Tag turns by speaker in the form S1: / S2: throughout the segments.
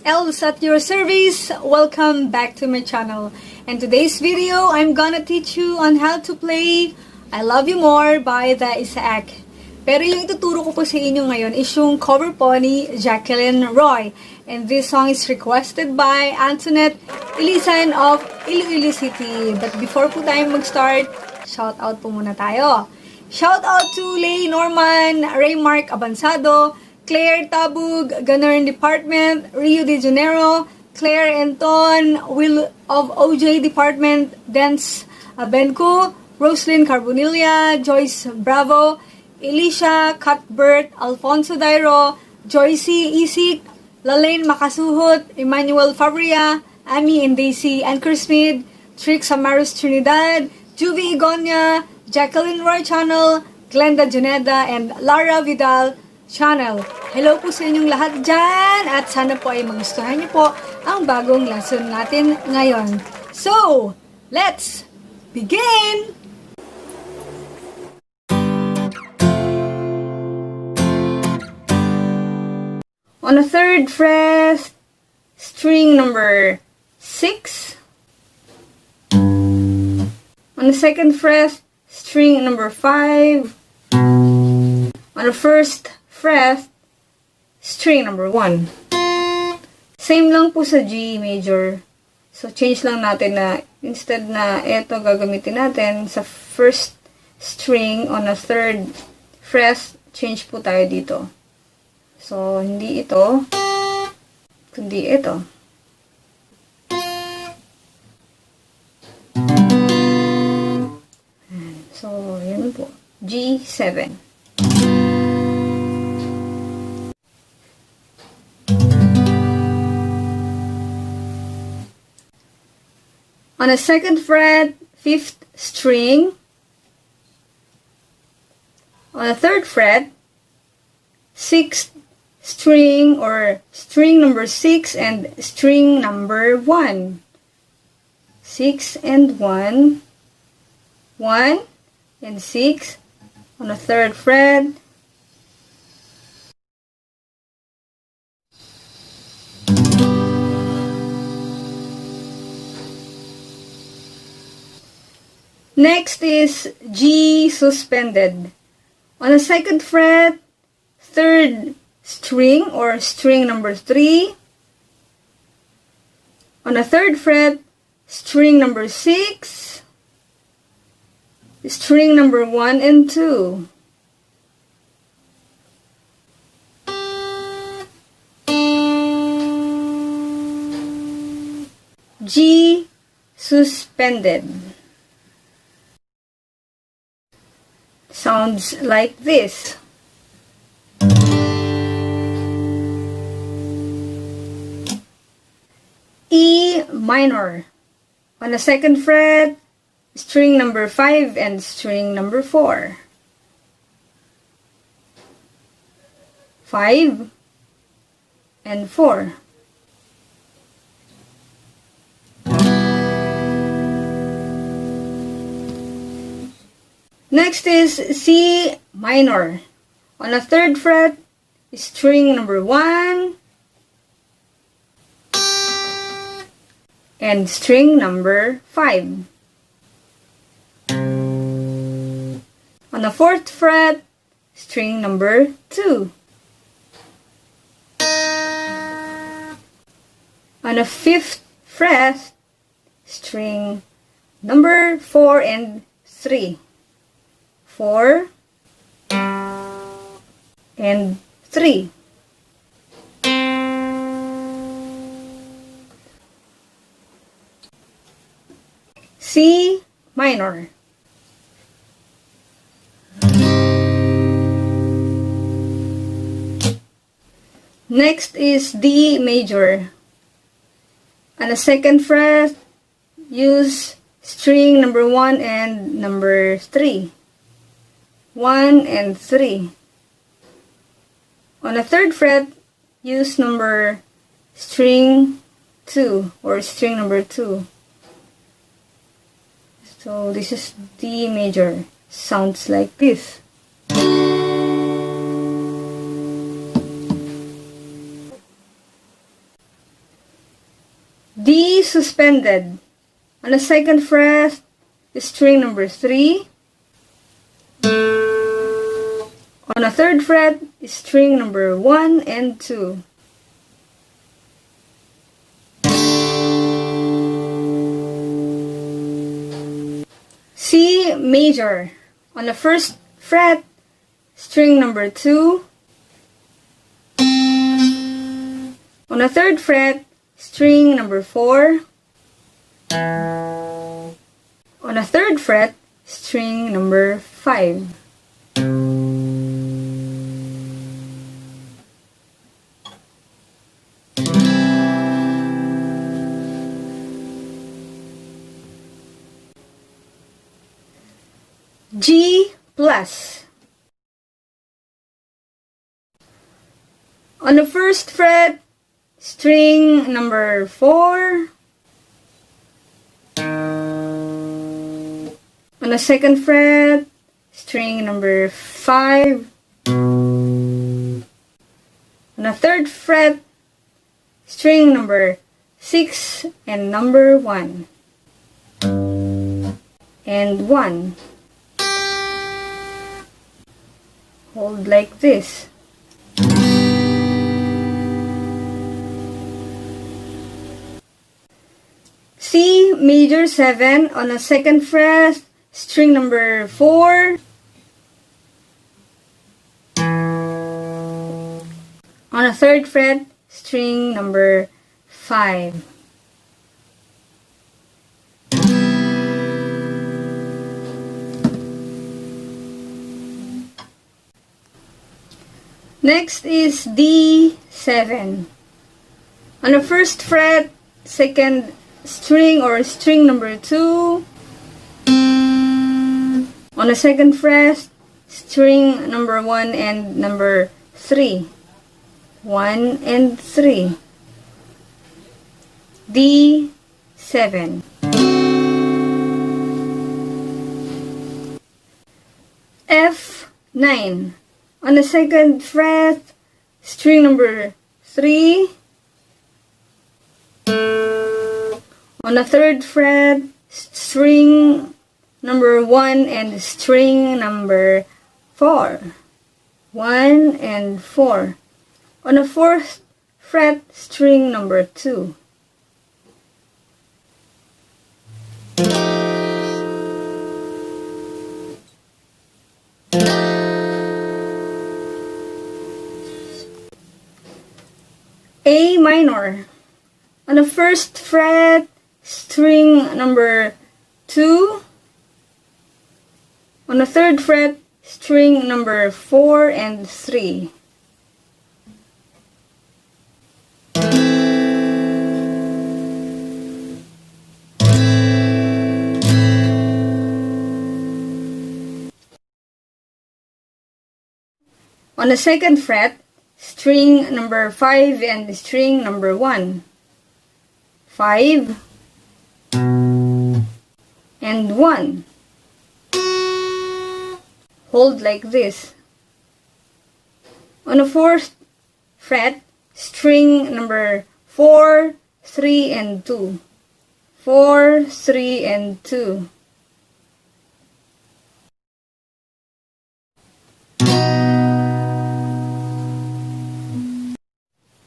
S1: Els at your service. Welcome back to my channel. And today's video, I'm gonna teach you on how to play I Love You More by the Isaac. Pero yung ituturo ko po sa inyo ngayon is yung cover po ni Jackielyn Roy. And this song is requested by Antoinette Ilisan of Iloilo City. But before po tayo mag-start, shout out po muna tayo. Shout out to Lay Norman, Raymark Abansado, Claire Tabug, Ganern Department, Rio de Janeiro, Claire Anton, Will of OJ Department, Dance Benko, Roslyn Carbonilla, Joyce Bravo, Elisha Cuthbert, Alfonso Dairo, Joycey Isik, Lalaine Makasuhot, Emmanuel Fabria, Amy and Daisy Ankersmith, Trix Amaris Trinidad, Juvie Igonia, Jackielyn Roy Channel, Glenda Juneda, and Lara Vidal Channel. Hello po sa inyong lahat dyan at sana po ay magustuhan niyo po ang bagong lesson natin ngayon. So, let's begin! On the third fret, string number 6. On the second fret, string number 5. On the first fret, string number 1. Same lang po sa G major. So, change lang natin na instead na ito gagamitin natin sa first string on the third fret, change po tayo dito. So, hindi ito, kundi ito. So, yan po. G7. On the second fret, 5th string. On the third fret, 6th string or string number 6 and string number 1. 6 and 1. 1 and 6 on the third fret. Next is G suspended. On the second fret, third string or string number 3. On the third fret, string number 6. String number 1 and 2. G suspended. Sounds like this. E minor. On the second fret, string number 5 and string number 4. 5 and 4. Next is C minor. On the third fret, string number 1 and string number 5. On the fourth fret, string number 2. On the fifth fret, string number 4 and 3. 4 and 3. C minor. Next is D major. On the second fret, use string number 1 and number 3. 1 and 3. On the third fret, use string 2 or string number 2. So this is D major. Sounds like this. D suspended. On the second fret, string number 3. On the third fret, string number 1 and 2. C major. On the first fret, string number 2. On the third fret, string number 4. On the third fret, string number 5. G plus. On the first fret, string number 4. On the second fret, string number 5. On the third fret, string number 6 and number 1. And 1. Hold like this. C major 7 on the second fret, string number 4. On the third fret, string number 5. Next is D7. On the first fret, second string or string number 2. On the second fret, string number 1 and number 3. 1 and 3. D7. F9. On the second fret, string number 3. On the third fret, string number 1 and string number 4. 1 and 4. On the fourth fret, string number 2. A minor. On the first fret, string number 2. On the third fret, string number 4 and 3. On the second fret, string number 5 and string number 1. 5 and 1. Hold like this. On the fourth fret, string number 4, 3 and 2. 4, 3 and 2.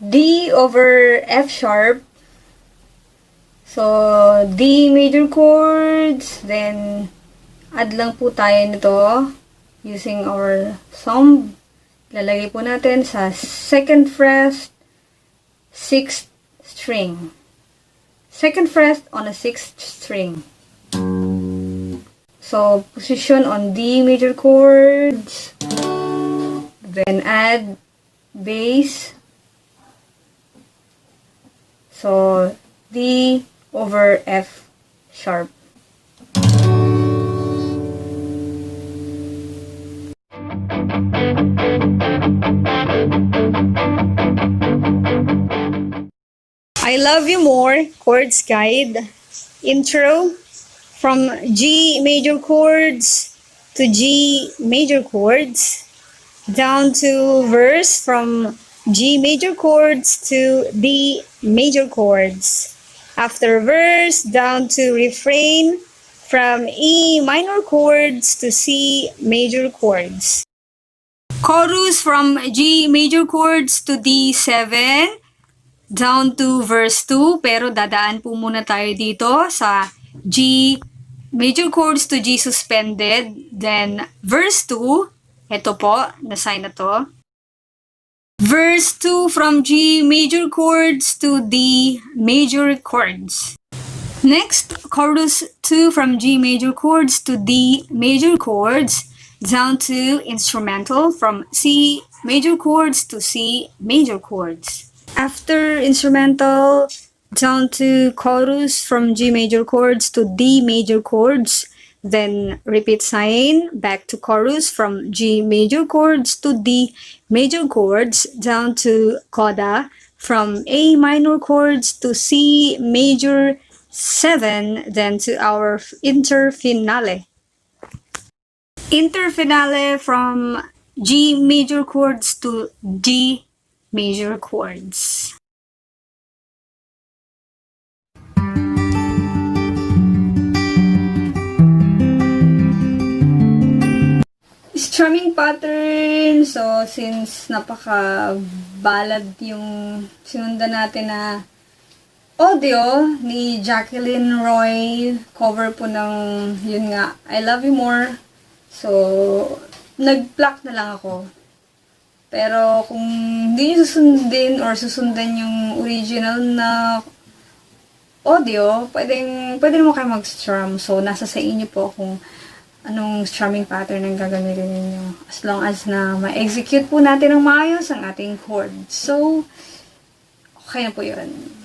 S1: D over F sharp. So, D major chords, then add lang po tayo nito using our thumb. Lalagay po natin sa second fret, 6th string. Second fret on a 6th string. So, position on D major chords, then add bass. So, D over F sharp. I Love You More chords guide. Intro from G major chords to G major chords, down to verse from G major chords to D major chords. After verse, down to refrain, from E minor chords to C major chords. Chorus from G major chords to D7, down to verse 2, pero dadaan po muna tayo dito sa G major chords to G suspended, then verse 2, ito po, na-sign na to. Verse 2 from G major chords to D major chords. Next, chorus 2 from G major chords to D major chords, down to instrumental from C major chords to C major chords. After instrumental, down to chorus from G major chords to D major chords, then repeat sign, back to chorus from G major chords to D major chords, down to coda from A minor chords to C major 7, then to our interfinale. Interfinale from G major chords to D major chords. Strumming pattern. So, since napaka-ballad yung sinundan natin na audio ni Jackielyn Roy, cover po ng, yun nga, I Love You More. So, nag-pluck na lang ako. Pero, kung hindi nyo susundin or susundan yung original na audio, pwede mo kayo mag-strum. So, nasa sa inyo po kung anong strumming pattern ang gagamitin ninyo. As long as na ma-execute po natin ng maayos ang ating chord. So, okay na po yun.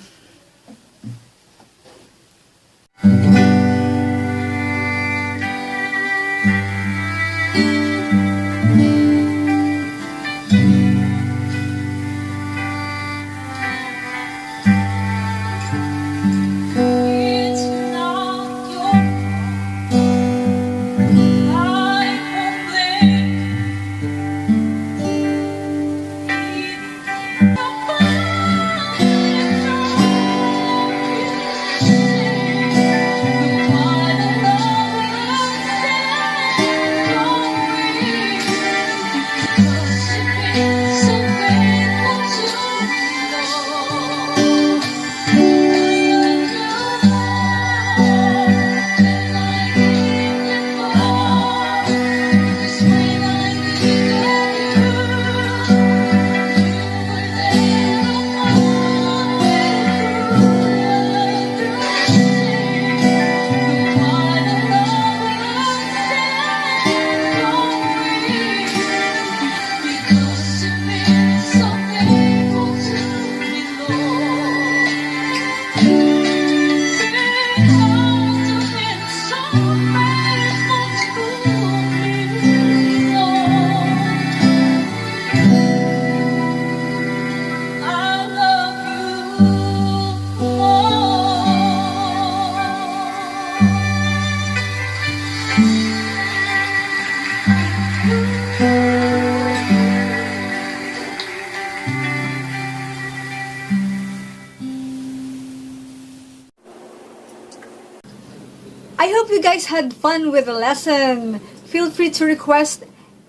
S1: I hope you guys had fun with the lesson. Feel free to request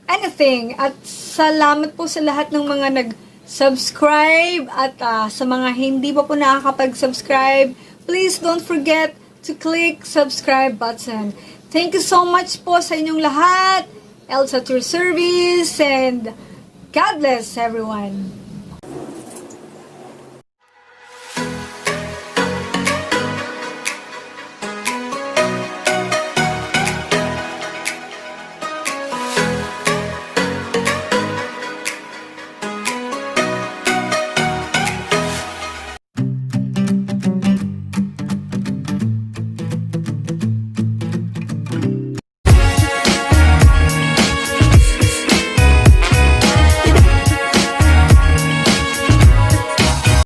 S1: anything. At salamat po sa lahat ng mga nag-subscribe. At sa mga hindi pa po nakakapag-subscribe, please don't forget to click subscribe button. Thank you so much po sa inyong lahat. Elsa to your service. And God bless everyone.